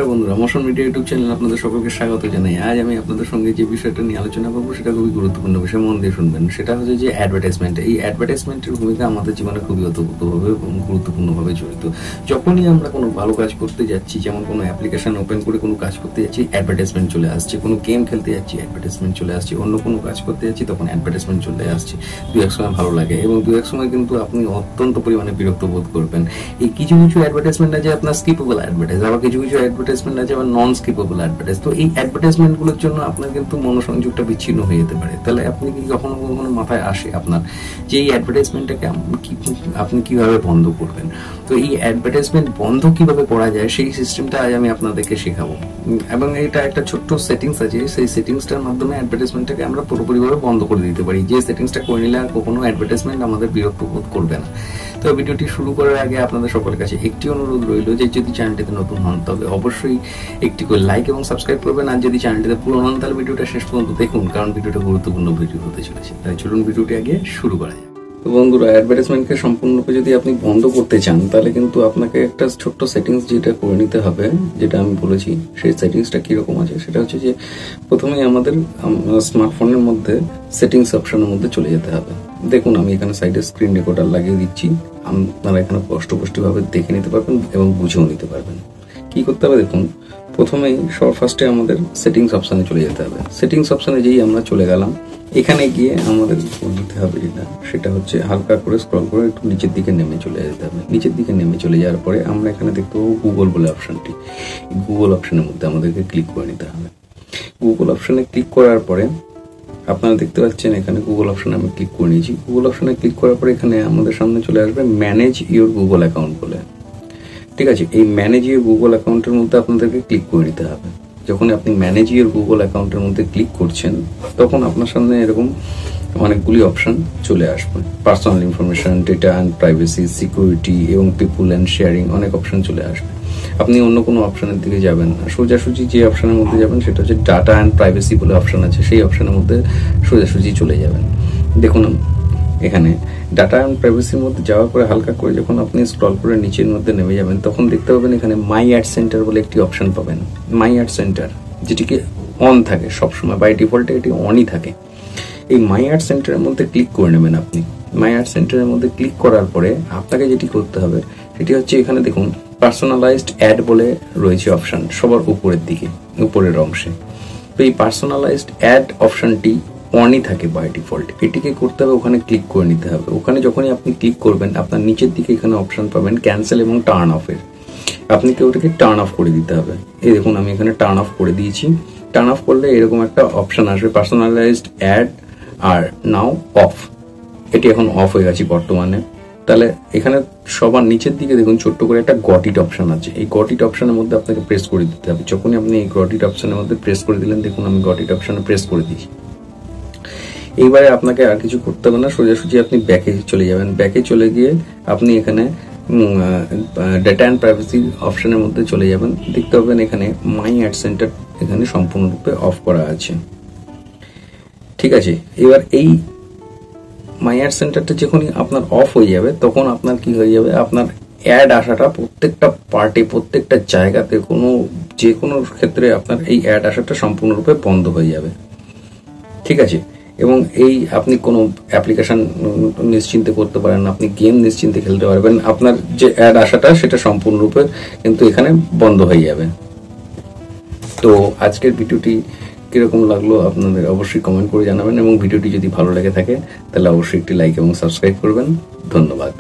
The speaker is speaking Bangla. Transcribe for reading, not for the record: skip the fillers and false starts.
বন্ধুরা, মোশন মিডিয়া ইউটিউব চ্যানেলে আপনাদের সকলকে স্বাগত জানাই। আজ আমি আপনাদের সঙ্গে যে বিষয়টা নিয়ে আলোচনা করবো সেটা খুবই গুরুত্বপূর্ণ বিষয়, মন দিয়ে শুনবেন। সেটা হচ্ছে যে অ্যাডভার্টাইজমেন্ট। এই অ্যাডভার্টাইজমেন্টের ভূমিকা আমাদের জীবনে খুবই ওতপ্রোতভাবে এবং গুরুত্বপূর্ণভাবে জড়িত। যখনই আমরা কোনো ভালো কাজ করতে যাচ্ছি, যেমন কোনো অ্যাপ্লিকেশন ওপেন করে কোনো কাজ করতে যাচ্ছি, অ্যাডভার্টাইজমেন্ট চলে আসছে। কোনো গেম খেলতে যাচ্ছি, অ্যাডভার্টাইজমেন্ট চলে আসছে। অন্য কোনো কাজ করতে যাচ্ছি, তখন অ্যাডভার্টাইজমেন্ট চলে আসছে। দু এক সময় ভালো লাগে এবং দু এক সময় কিন্তু আপনি অত্যন্ত পরিমাণে বিরক্ত বোধ করবেন। এই কিছু কিছু অ্যাডভার্টাইজমেন্ট আছে আপনার স্কিপেবল অ্যাডভার্টাইজ, আবার কিছু কিছু অ্যাডভার্টাইজমেন্ট আছে আবার নন স্কিপেবল অ্যাডভার্টাইজ। তো এই অ্যাডভার্টাইজমেন্টগুলোর জন্য আপনার কিন্তু মনোসংযোগটা বিচ্ছিন্ন হয়ে যেতে পারে। তাহলে আপনি কি কখনো কখনো মাথায় আসে আপনার যে এই অ্যাডভার্টাইজমেন্টটাকে আপনি কিভাবে বন্ধ করবেন? তো এই অ্যাডভার্টাইজমেন্ট বন্ধ কিভাবে করা যায় সেই সিস্টেমটা আজ আমি আপনাদেরকে শেখাবো। এবং এটা একটা ছোট্ট সেটিংস আছে, সেই সেটিংসটার মাধ্যমে অ্যাডভার্টাইজমেন্টটাকে আমরা পুরোপুরিভাবে বন্ধ করে দিতে পারি। যে সেটিংসটা করে নিলে আর কখনো অ্যাডভার্টাইজমেন্ট আমাদের বিরক্ত বোধ করবে না। তো ভিডিওটি শুরু করার আগে আপনাদের সকলের কাছে একটি অনুরোধ রইল যে যদি চ্যানেলটিতে নতুন হন তবে অবশ্যই একটি করে লাইক এবং সাবস্ক্রাইব করবেন। আর যদি চ্যানেলটিতে পুরনো হন তাহলে ভিডিওটা শেষ পর্যন্ত দেখুন, কারণ ভিডিওটা গুরুত্বপূর্ণ ভিডিও হতে চলেছে। তাই চলুন ভিডিওটি আগে শুরু করা যায়। তো বন্ধুরা, অ্যাডভার্টাইজমেন্টকে সম্পূর্ণরূপে যদি আপনি বন্ধ করতে চান তাহলে কিন্তু আপনাকে একটা ছোট্ট সেটিংস যেটা করে নিতে হবে, যেটা আমি বলেছি। সেই সেটিংসটা কিরকম আছে সেটা হচ্ছে যে প্রথমেই আমাদের স্মার্টফোনের মধ্যে সেটিংস অপশনের মধ্যে চলে যেতে হবে। দেখুন, আমি এখানে সাইডে স্ক্রিন রেকর্ডার লাগিয়ে দিচ্ছি, আপনারা এখানে স্পষ্টভাবে দেখে নিতে পারবেন এবং বুঝেও নিতে পারবেন। কি করতে হবে দেখুন, প্রথমেই ফার্স্টে আমাদের সেটিংস অপশনে চলে যেতে হবে। সেটিংস অপশনে যেই আমরা চলে গেলাম, এখানে গিয়ে আমাদের দিতে হবে সেটা হচ্ছে হালকা করে স্ক্রল করে একটু নিচের দিকে নেমে চলে যেতে হবে। নিচের দিকে নেমে চলে যাওয়ার পরে আমরা এখানে দেখতে পাবো গুগল বলে অপশনটি। গুগল অপশনের মধ্যে আমাদেরকে ক্লিক করে নিতে হবে। গুগল অপশনে ক্লিক করার পরে আপনারা দেখতে পাচ্ছেন এখানে গুগল অপশনে আমি ক্লিক করে নিয়েছি। গুগল অপশনে ক্লিক করার পরে এখানে আমাদের সামনে চলে আসবে ম্যানেজ ইউর গুগল অ্যাকাউন্ট বলে। ঠিক আছে, এই ম্যানেজ ইউর গুগল অ্যাকাউন্টের মধ্যে আপনাদেরকে ক্লিক করে নিতে হবে। যখন আপনি ম্যানেজ ইউর গুগল অ্যাকাউন্টের মধ্যে ক্লিক করছেন তখন আপনার সামনে এরকম অনেকগুলি অপশন চলে আসবে। Personal information, data and privacy, security এবং পিপুল অ্যান্ড শেয়ারিং, অনেক অপশন চলে আসবে। আপনি অন্য কোনো অপশনের দিকে যাবেন না, সোজাসুজি যে অপশনের মধ্যে যাবেন সেটা হচ্ছে ডাটা অ্যান্ড প্রাইভেসি বলে অপশন আছে, সেই অপশনের মধ্যে সোজাসুজি চলে যাবেন। দেখুন এখানে ডাটা অ্যান্ড প্রাইভেসির মধ্যে যাওয়ার পরে হালকা করে যখন আপনি স্ক্রল করে নিচের মধ্যে নেমে যাবেন তখন দেখতে পাবেন এখানে মাই অ্যাড সেন্টার বলে একটি অপশন পাবেন। মাই অ্যাড সেন্টার যেটিকে অন থাকে সবসময়, বাই ডিফল্টে এটি অনই থাকে। এই মাই অ্যাড সেন্টারের মধ্যে ক্লিক করে নেবেন আপনি। মাই অ্যাড সেন্টারের মধ্যে ক্লিক করার পরে আপনাকে যেটি করতে হবে সেটি হচ্ছে এখানে দেখুন পার্সোনালাইজড অ্যাড বলে রয়েছে অপশন সবার উপরের দিকে, উপরের অংশে। তো এই পার্সোনালাইজড অ্যাড অপশনটি অনই থাকে বাই ডিফল্ট। এটিকে করতে হবে, ওখানে ক্লিক করে নিতে হবে। ওখানে যখনই আপনি ক্লিক করবেন আপনার নিচের দিকে এখানে অপশন পাবেন ক্যান্সেল এবং টার্ন অফের। আপনি ওটাকে টার্ন অফ করে দিতে হবে। এই দেখুন আমি এখানে টার্ন অফ করে দিয়েছি। টার্ন অফ করলে এরকম একটা অপশন আসবে পার্সোনালাইজড অ্যাড আর নাও অফ। এটি এখন অফ হয়ে গেছে বর্তমানে। তাহলে এখানে সবার নিচের দিকে দেখুন ছোট্ট করে একটা গট ইট অপশন আছে। এই গট ইট অপশনের মধ্যে আপনাকে প্রেস করে দিতে হবে। যখনই আপনি এই গট ইট অপশনের মধ্যে প্রেস করে দিলেন, দেখুন আমি গট ইট অপশনে প্রেস করে দিয়েছি। এইবারে আপনাকে আর কিছু করতে হবে না, সোজাসুজি আপনি ব্যাকে চলে যাবেন। ব্যাকে চলে গিয়ে আপনি এখানে ডেটা অ্যান্ড প্রাইভেসি অপশনের মধ্যে চলে যাবেন। দেখতে পাবেন এখানে মাই অ্যাড সেন্টার এখানে সম্পূর্ণরূপে অফ করা আছে। ঠিক আছে, এবার এই মাই অ্যাড সেন্টারটা যখনই আপনার অফ হয়ে যাবে তখন আপনার কি হয়ে যাবে, আপনার অ্যাড আসাটা প্রত্যেকটা পার্টে, প্রত্যেকটা জায়গাতে, যে কোনো ক্ষেত্রে আপনার এই অ্যাড আসাটা সম্পূর্ণরূপে বন্ধ হয়ে যাবে। ঠিক আছে, এবং এই আপনি কোনো অ্যাপ্লিকেশন নিশ্চিন্তে করতে পারেন, আপনি গেম নিশ্চিন্তে খেলতে পারবেন। আপনার যে অ্যাড আসাটা সেটা সম্পূর্ণরূপে কিন্তু এখানে বন্ধ হয়ে যাবে। তো আজকের ভিডিওটি কিরকম লাগলো আপনাদের অবশ্যই কমেন্ট করে জানাবেন এবং ভিডিওটি যদি ভালো লেগে থাকে তাহলে অবশ্যই একটি লাইক এবং সাবস্ক্রাইব করবেন। ধন্যবাদ।